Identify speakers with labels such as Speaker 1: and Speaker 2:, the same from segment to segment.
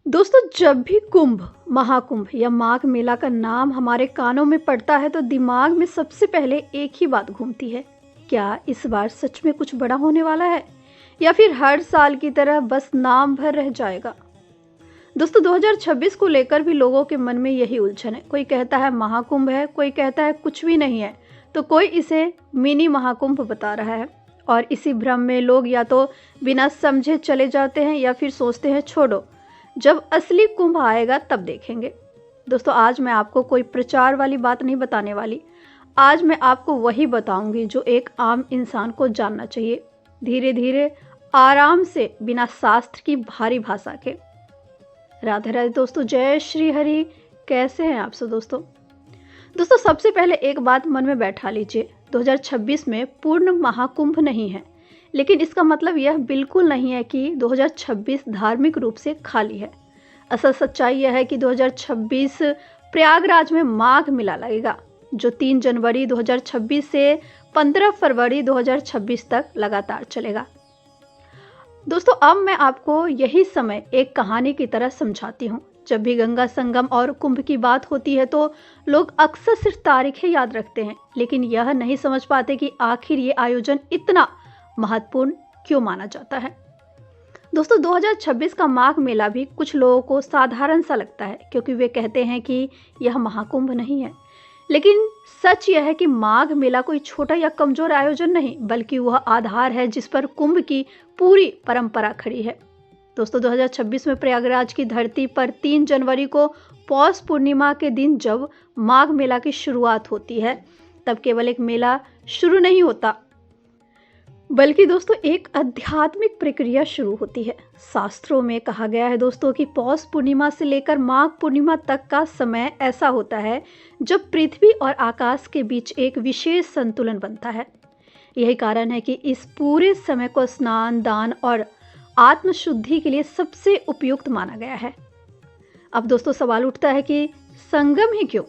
Speaker 1: दोस्तों, जब भी कुंभ, महाकुंभ या माघ मेला का नाम हमारे कानों में पड़ता है तो दिमाग में सबसे पहले एक ही बात घूमती है। क्या इस बार सच में कुछ बड़ा होने वाला है या फिर हर साल की तरह बस नाम भर रह जाएगा? दोस्तों, 2026 को लेकर भी लोगों के मन में यही उलझन है। कोई कहता है महाकुंभ है, कोई कहता है कुछ भी नहीं है, तो कोई इसे मिनी महाकुंभ बता रहा है। और इसी भ्रम में लोग या तो बिना समझे चले जाते हैं या फिर सोचते हैं छोड़ो, जब असली कुंभ आएगा तब देखेंगे। दोस्तों, आज मैं आपको कोई प्रचार वाली बात नहीं बताने वाली। आज मैं आपको वही बताऊंगी जो एक आम इंसान को जानना चाहिए, धीरे धीरे, आराम से, बिना शास्त्र की भारी भाषा के। राधे राधे दोस्तों, जय श्री हरि। कैसे हैं आप सब दोस्तों? दोस्तों, सबसे पहले एक बात मन में बैठा लीजिए, 2026 में पूर्ण महाकुंभ नहीं है, लेकिन इसका मतलब यह बिल्कुल नहीं है कि 2026 धार्मिक रूप से खाली है। असल सच्चाई यह है कि 2026 प्रयागराज में माघ मेला लगेगा, जो 3 जनवरी 2026 से 15 फरवरी 2026 तक लगातार चलेगा। दोस्तों, अब मैं आपको यही समय एक कहानी की तरह समझाती हूँ। जब भी गंगा संगम और कुंभ की बात होती है तो लोग अक्सर सिर्फ तारीखें याद रखते हैं, लेकिन यह नहीं समझ पाते कि आखिर ये आयोजन इतना महत्वपूर्ण क्यों माना जाता है। दोस्तों, 2026 का माघ मेला भी कुछ लोगों को साधारण सा लगता है, क्योंकि वे कहते हैं कि यह महाकुंभ नहीं है। लेकिन सच यह है कि माघ मेला कोई छोटा या कमजोर आयोजन नहीं, बल्कि वह आधार है जिस पर कुंभ की पूरी परंपरा खड़ी है। दोस्तों, 2026 में प्रयागराज की धरती पर 3 जनवरी को पौष पूर्णिमा के दिन जब माघ मेला की शुरुआत होती है, तब केवल एक मेला शुरू नहीं होता, बल्कि दोस्तों एक आध्यात्मिक प्रक्रिया शुरू होती है। शास्त्रों में कहा गया है दोस्तों कि पौष पूर्णिमा से लेकर माघ पूर्णिमा तक का समय ऐसा होता है जब पृथ्वी और आकाश के बीच एक विशेष संतुलन बनता है। यही कारण है कि इस पूरे समय को स्नान, दान और आत्मशुद्धि के लिए सबसे उपयुक्त माना गया है। अब दोस्तों सवाल उठता है कि संगम ही क्यों?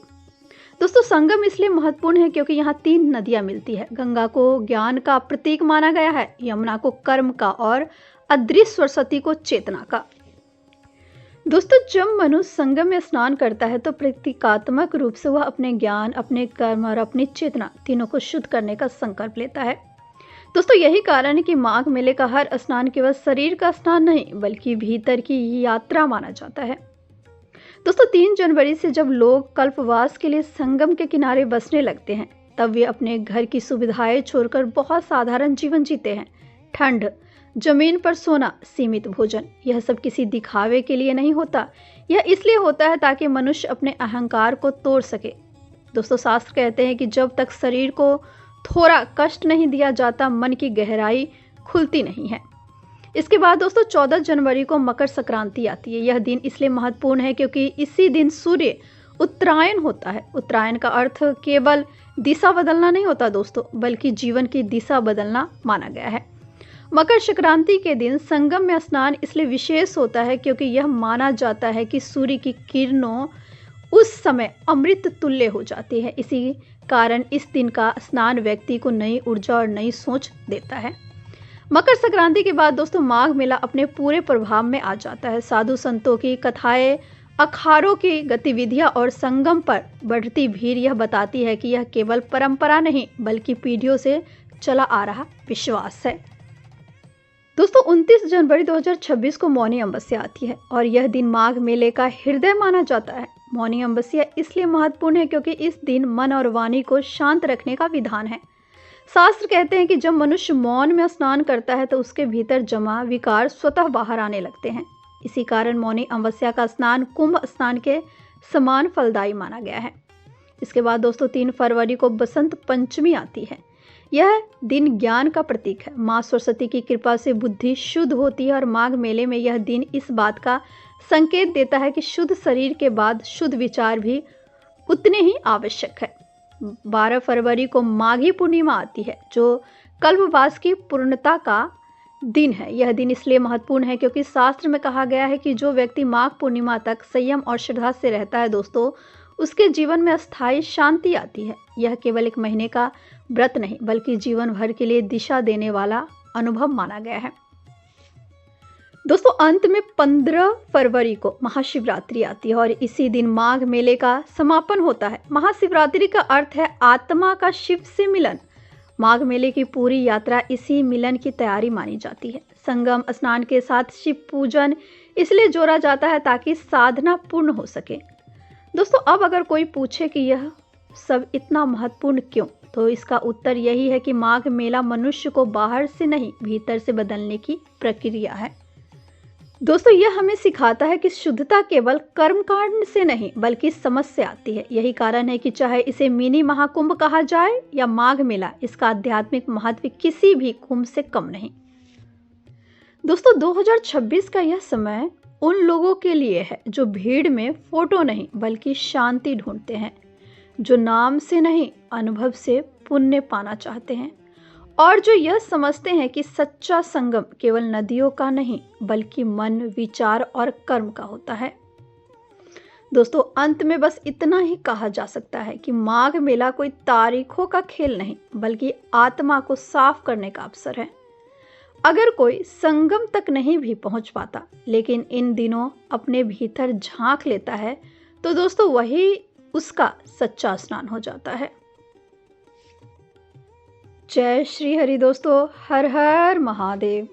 Speaker 1: दोस्तों, संगम इसलिए महत्वपूर्ण है क्योंकि यहाँ 3 नदियाँ मिलती है। गंगा को ज्ञान का प्रतीक माना गया है, यमुना को कर्म का और अदृश्य सरस्वती को चेतना का। दोस्तों, जब मनुष्य संगम में स्नान करता है तो प्रतीकात्मक रूप से वह अपने ज्ञान, अपने कर्म और अपनी चेतना तीनों को शुद्ध करने का संकल्प लेता है। दोस्तों, यही कारण है कि माघ मेले का हर स्नान केवल शरीर का स्नान नहीं, बल्कि भीतर की यात्रा माना जाता है। दोस्तों, 3 जनवरी से जब लोग कल्पवास के लिए संगम के किनारे बसने लगते हैं, तब वे अपने घर की सुविधाएं छोड़कर बहुत साधारण जीवन जीते हैं। ठंड, जमीन पर सोना, सीमित भोजन, यह सब किसी दिखावे के लिए नहीं होता। यह इसलिए होता है ताकि मनुष्य अपने अहंकार को तोड़ सके। दोस्तों, शास्त्र कहते हैं कि जब तक शरीर को थोड़ा कष्ट नहीं दिया जाता, मन की गहराई खुलती नहीं है। इसके बाद दोस्तों 14 जनवरी को मकर संक्रांति आती है। यह दिन इसलिए महत्वपूर्ण है क्योंकि इसी दिन सूर्य उत्तरायण होता है। उत्तरायण का अर्थ केवल दिशा बदलना नहीं होता दोस्तों, बल्कि जीवन की दिशा बदलना माना गया है। मकर संक्रांति के दिन संगम में स्नान इसलिए विशेष होता है क्योंकि यह माना जाता है कि सूर्य की किरणों उस समय अमृत तुल्य हो जाती है। इसी कारण इस दिन का स्नान व्यक्ति को नई ऊर्जा और नई सोच देता है। मकर संक्रांति के बाद दोस्तों माघ मेला अपने पूरे प्रभाव में आ जाता है। साधु संतों की कथाएं, अखाड़ों की गतिविधियां और संगम पर बढ़ती भीड़ यह बताती है कि यह केवल परंपरा नहीं, बल्कि पीढ़ियों से चला आ रहा विश्वास है। दोस्तों, 29 जनवरी 2026 को मौनी अमावस्या आती है और यह दिन माघ मेले का हृदय माना जाता है। मौनी अमावस्या इसलिए महत्वपूर्ण है क्योंकि इस दिन मन और वाणी को शांत रखने का विधान है। शास्त्र कहते हैं कि जब मनुष्य मौन में स्नान करता है तो उसके भीतर जमा विकार स्वतः बाहर आने लगते हैं। इसी कारण मौनी अमावस्या का स्नान कुंभ स्नान के समान फलदायी माना गया है। इसके बाद दोस्तों 3 फरवरी को बसंत पंचमी आती है। यह दिन ज्ञान का प्रतीक है। माँ सरस्वती की कृपा से बुद्धि शुद्ध होती है और माघ मेले में यह दिन इस बात का संकेत देता है कि शुद्ध शरीर के बाद शुद्ध विचार भी उतने ही आवश्यक है। 12 फरवरी को माघी पूर्णिमा आती है, जो कल्पवास की पूर्णता का दिन है। यह दिन इसलिए महत्वपूर्ण है क्योंकि शास्त्र में कहा गया है कि जो व्यक्ति माघ पूर्णिमा तक संयम और श्रद्धा से रहता है दोस्तों, उसके जीवन में अस्थायी शांति आती है। यह केवल एक महीने का व्रत नहीं, बल्कि जीवन भर के लिए दिशा देने वाला अनुभव माना गया है। दोस्तों अंत में 15 फरवरी को महाशिवरात्रि आती है और इसी दिन माघ मेले का समापन होता है। महाशिवरात्रि का अर्थ है आत्मा का शिव से मिलन। माघ मेले की पूरी यात्रा इसी मिलन की तैयारी मानी जाती है। संगम स्नान के साथ शिव पूजन इसलिए जोड़ा जाता है ताकि साधना पूर्ण हो सके। दोस्तों अब अगर कोई पूछे कि यह सब इतना महत्वपूर्ण क्यों, तो इसका उत्तर यही है कि माघ मेला मनुष्य को बाहर से नहीं भीतर से बदलने की प्रक्रिया है। दोस्तों यह हमें सिखाता है कि शुद्धता केवल कर्मकांड से नहीं बल्कि समझ से आती है। यही कारण है कि चाहे इसे मिनी महाकुंभ कहा जाए या माघ मेला, इसका आध्यात्मिक महत्व किसी भी कुंभ से कम नहीं। दोस्तों 2026 का यह समय उन लोगों के लिए है जो भीड़ में फोटो नहीं बल्कि शांति ढूंढते हैं, जो नाम से नहीं अनुभव से पुण्य पाना चाहते हैं और जो यह समझते हैं कि सच्चा संगम केवल नदियों का नहीं बल्कि मन, विचार और कर्म का होता है। दोस्तों अंत में बस इतना ही कहा जा सकता है कि माघ मेला कोई तारीखों का खेल नहीं बल्कि आत्मा को साफ करने का अवसर है। अगर कोई संगम तक नहीं भी पहुंच पाता लेकिन इन दिनों अपने भीतर झांक लेता है, तो दोस्तों वही उसका सच्चा स्नान हो जाता है। जय श्री हरि दोस्तों, हर हर महादेव।